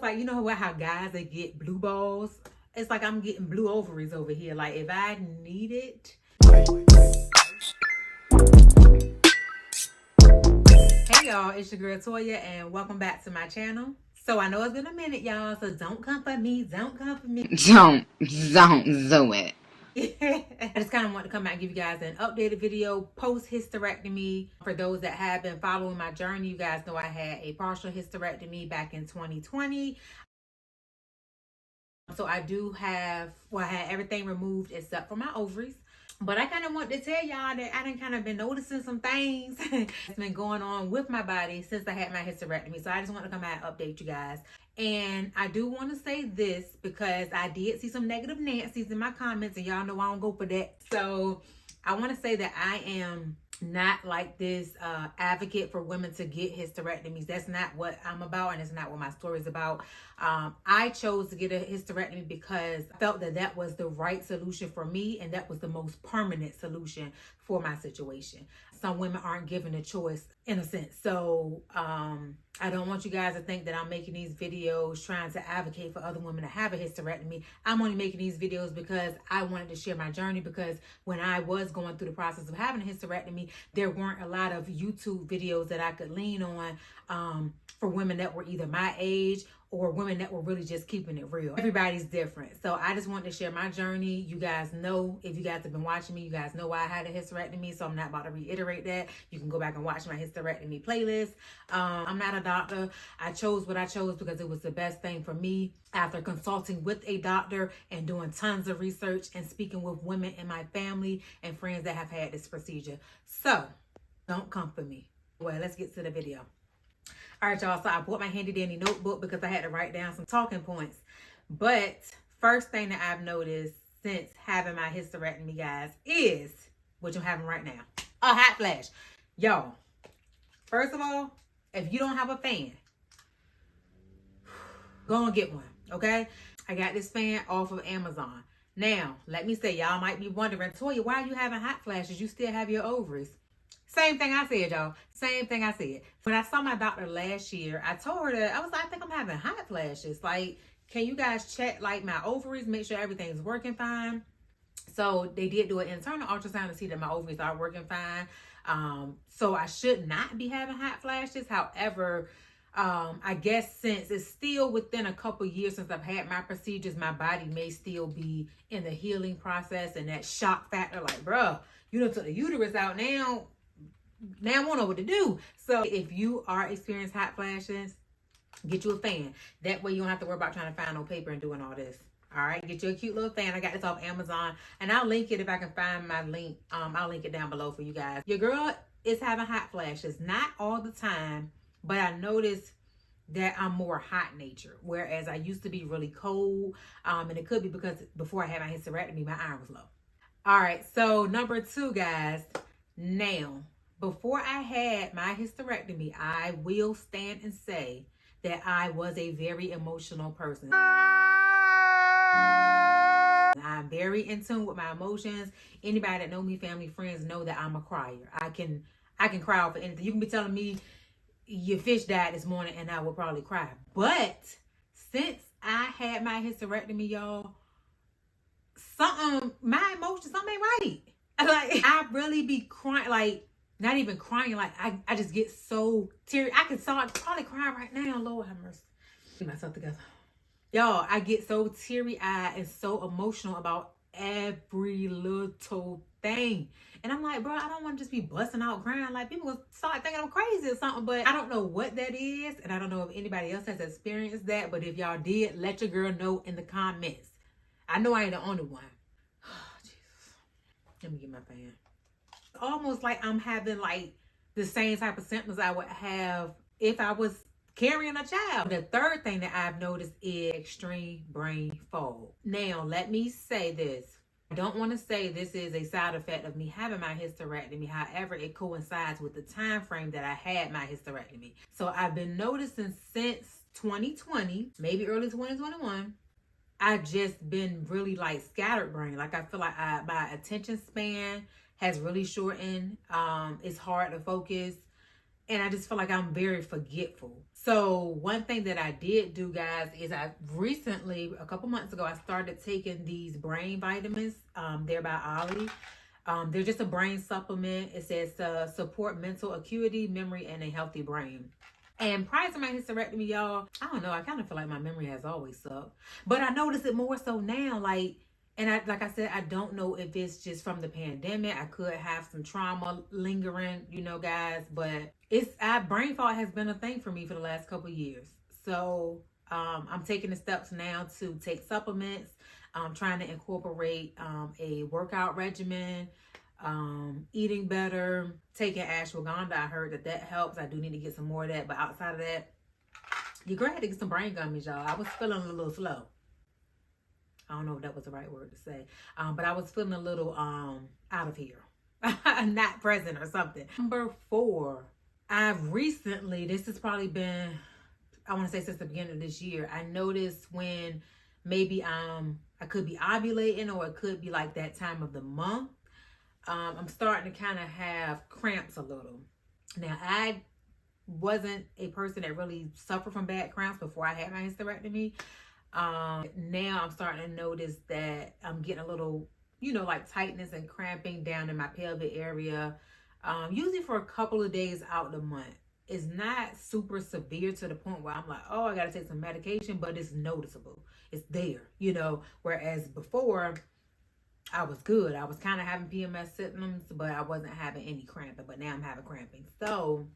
almost like, you know how guys, they get blue balls? It's like I'm getting blue ovaries over here. Like, if I need it. Hey y'all, it's your girl Toya and welcome back to my channel. So I know it's been a minute, y'all, so don't come for me. Don't come for me. Don't do it. I just kind of want to come out and give you guys an updated video post hysterectomy. For those that have been following my journey, you guys know I had a partial hysterectomy back in 2020. So I do have, I had everything removed except for my ovaries. But I kind of want to tell y'all that I done kind of been noticing some things that's been going on with my body since I had my hysterectomy. So I just want to come out and update you guys. And I do want to say this because I did see some negative Nancy's in my comments, and y'all know I don't go for that. So I want to say that I am not like this advocate for women to get hysterectomies. That's not what I'm about, and it's not what my story is about. I chose to get a hysterectomy because I felt that that was the right solution for me, and that was the most permanent solution for my situation. Some women aren't given a choice in a sense. So I don't want you guys to think that I'm making these videos trying to advocate for other women to have a hysterectomy. I'm only making these videos because I wanted to share my journey, because when I was going through the process of having a hysterectomy, there weren't a lot of YouTube videos that I could lean on for women that were either my age or women that were really just keeping it real. Everybody's different. So I just wanted to share my journey. You guys know, if you guys have been watching me, you guys know why I had a hysterectomy. So I'm not about to reiterate that. You can go back and watch my hysterectomy playlist. I'm not a doctor. I chose what I chose because it was the best thing for me after consulting with a doctor and doing tons of research and speaking with women in my family and friends that have had this procedure. So don't come for me. Well, let's get to the video. All right, y'all, so I bought my handy dandy notebook because I had to write down some talking points. But first thing that I've noticed since having my hysterectomy, guys, is what you're having right now. A hot flash. Y'all, first of all, if you don't have a fan, go and get one, okay? I got this fan off of Amazon. Now, let me say, y'all might be wondering, Toya, why are you having hot flashes? You still have your ovaries. Same thing I said, y'all. Same thing I said. When I saw my doctor last year, I told her that I think I'm having hot flashes. Like, can you guys check like my ovaries, make sure everything's working fine? So they did do an internal ultrasound to see that my ovaries are working fine. So I should not be having hot flashes. However, I guess since it's still within a couple years since I've had my procedures, my body may still be in the healing process, and that shock factor, like, bruh, you done took the uterus out now. Now I won't know what to do. So if you are experiencing hot flashes, get you a fan. That way you don't have to worry about trying to find no paper and doing all this. All right, get you a cute little fan. I got this off Amazon, and I'll link it if I can find my link. I'll link it down below for you guys. Your girl is having hot flashes, not all the time, but I noticed that I'm more hot natured, whereas I used to be really cold. And it could be because before I had my hysterectomy, my iron was low. All right, so number 2, guys. Now, before I had my hysterectomy, I will stand and say that I was a very emotional person. I'm very in tune with my emotions. Anybody that know me, family, friends, know that I'm a crier. I can cry over anything. You can be telling me your fish died this morning and I will probably cry. But since I had my hysterectomy, y'all, my emotions, something ain't right. Like, I really be crying, like, not even crying, like, I just get so teary. I can start probably crying right now. Lord have mercy. Get myself together. Y'all, I get so teary-eyed and so emotional about every little thing. And I'm like, bro, I don't want to just be busting out crying. Like, people will start thinking I'm crazy or something. But I don't know what that is. And I don't know if anybody else has experienced that. But if y'all did, let your girl know in the comments. I know I ain't the only one. Oh, Jesus. Let me get my fan. Almost like I'm having like the same type of symptoms I would have if I was carrying a child. The third thing that I've noticed is extreme brain fog. Now, let me say this. I don't want to say this is a side effect of me having my hysterectomy. However, it coincides with the time frame that I had my hysterectomy. So I've been noticing since 2020, maybe early 2021, I've just been really like scattered brain. Like, I feel like my attention span has really shortened. It's hard to focus. and I just feel like I'm very forgetful. So one thing that I did do, guys, is I recently, a couple months ago, I started taking these brain vitamins. They're by Ollie. They're just a brain supplement. It says support mental acuity, memory, and a healthy brain. And prior to my hysterectomy, y'all, I don't know, I kind of feel like my memory has always sucked. But I notice it more so now, like I said, I don't know if it's just from the pandemic. I could have some trauma lingering, you know, guys. But brain fog has been a thing for me for the last couple of years. So I'm taking the steps now to take supplements. I'm trying to incorporate a workout regimen, eating better, taking ashwagandha. I heard that helps. I do need to get some more of that. But outside of that, you're going to have to get some brain gummies, y'all. I was feeling a little slow. I don't know if that was the right word to say. But I was feeling a little out of here. Not present or something. Number 4. I've recently, this has probably been, I want to say since the beginning of this year, I noticed when maybe I could be ovulating, or it could be like that time of the month. I'm starting to kind of have cramps a little. Now, I wasn't a person that really suffered from bad cramps before I had my hysterectomy. Now I'm starting to notice that I'm getting a little, you know, like tightness and cramping down in my pelvic area, usually for a couple of days out the month. It's not super severe to the point where I'm like, oh, I got to take some medication, but it's noticeable. It's there, you know, whereas before I was good. I was kind of having PMS symptoms, but I wasn't having any cramping, but now I'm having cramping. So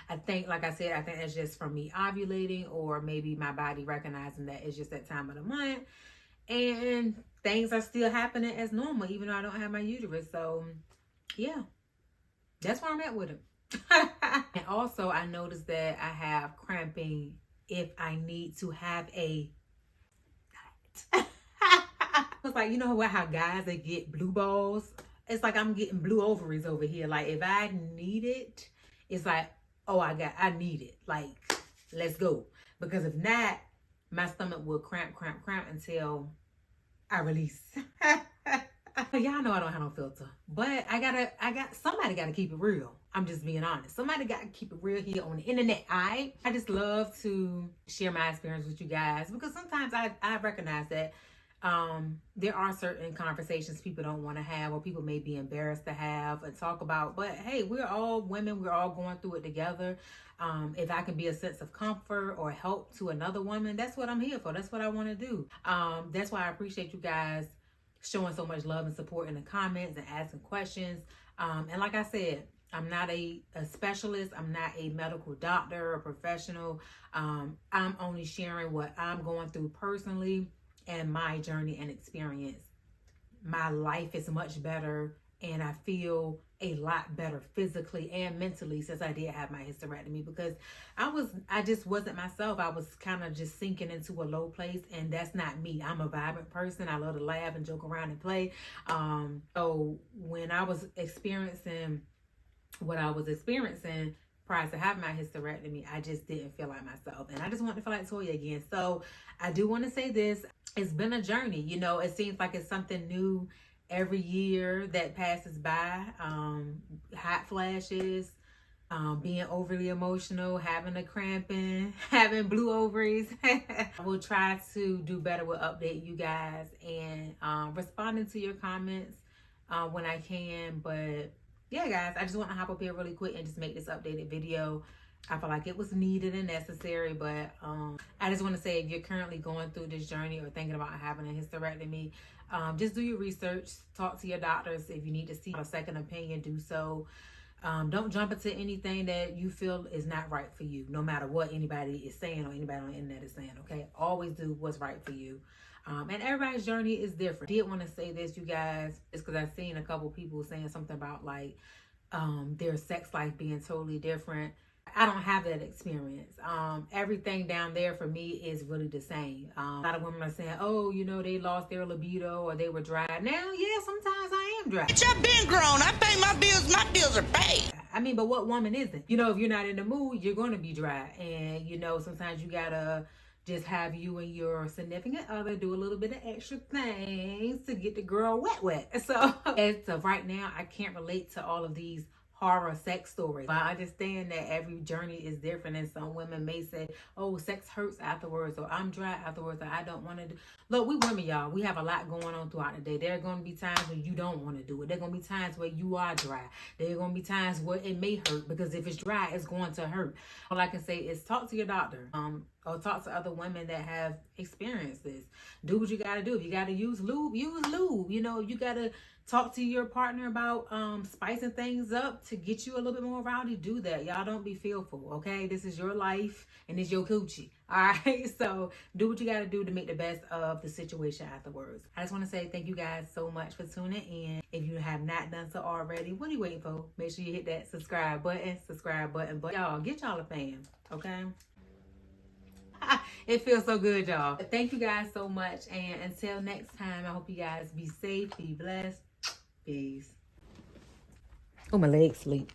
I think, like I said, I think that's just from me ovulating, or maybe my body recognizing that it's just that time of the month and things are still happening as normal, even though I don't have my uterus. So yeah, that's where I'm at with it. And also I noticed that I have cramping if I need to have a it's like, you know what, how guys, they get blue balls? It's like I'm getting blue ovaries over here. Like if I need it, it's like, oh, I need it. Like, let's go. Because if not, my stomach will cramp until I release. Y'all know I don't have no filter, but somebody got to keep it real. I'm just being honest. Somebody got to keep it real here on the internet. I just love to share my experience with you guys, because sometimes I recognize that there are certain conversations people don't want to have, or people may be embarrassed to have and talk about. But hey, we're all women. We're all going through it together. If I can be a sense of comfort or help to another woman, that's what I'm here for. That's what I want to do. That's why I appreciate you guys showing so much love and support in the comments and asking questions. And like I said, I'm not a specialist. I'm not a medical doctor or professional. I'm only sharing what I'm going through personally and my journey and experience. My life is much better, and I feel a lot better physically and mentally since I did have my hysterectomy, because I just wasn't myself. I was kind of just sinking into a low place, and that's not me. I'm a vibrant person. I love to laugh and joke around and play. So when I was experiencing what I was experiencing prior to having my hysterectomy, I just didn't feel like myself, and I just wanted to feel like Toya again. So I do want to say this. It's been a journey. You know, it seems like it's something new every year that passes by. Hot flashes, being overly emotional, having a cramping, having blue ovaries. I will try to do better with updating you guys and responding to your comments when I can. But yeah, guys, I just want to hop up here really quick and just make this updated video. I feel like it was needed and necessary, but I just want to say, if you're currently going through this journey or thinking about having a hysterectomy, just do your research. Talk to your doctors. If you need to seek a second opinion, do so. Don't jump into anything that you feel is not right for you, no matter what anybody is saying or anybody on the internet is saying, okay? Always do what's right for you. And everybody's journey is different. I did want to say this, you guys, just because I've seen a couple people saying something about like their sex life being totally different. I don't have that experience. Everything down there for me is really the same. A lot of women are saying, oh, you know, they lost their libido or they were dry. Now, yeah, sometimes I am dry. Bitch, I've been grown. I pay my bills. My bills are paid. I mean, but what woman isn't? You know, if you're not in the mood, you're going to be dry. And, you know, sometimes you got to just have you and your significant other do a little bit of extra things to get the girl wet. So as of right now, I can't relate to all of these horror sex stories. I understand that every journey is different, and some women may say, oh, sex hurts afterwards, or I'm dry afterwards, or I don't want to do. Look, we women, y'all, we have a lot going on throughout the day. There are going to be times when you don't want to do it. There are going to be times where you are dry. There are going to be times where it may hurt, because if it's dry, it's going to hurt. All I can say is talk to your doctor, or talk to other women that have experienced this. Do what you got to do. If you got to use lube, use lube. You know, you got to talk to your partner about spicing things up to get you a little bit more rowdy. Do that. Y'all don't be fearful, okay? This is your life and it's your coochie, all right? So do what you got to do to make the best of the situation afterwards. I just want to say thank you guys so much for tuning in. If you have not done so already, what are you waiting for? Make sure you hit that subscribe button. But y'all, get y'all a fan, okay? It feels so good, y'all. Thank you guys so much. And until next time, I hope you guys be safe, be blessed. Peace. Oh, my legs sleep.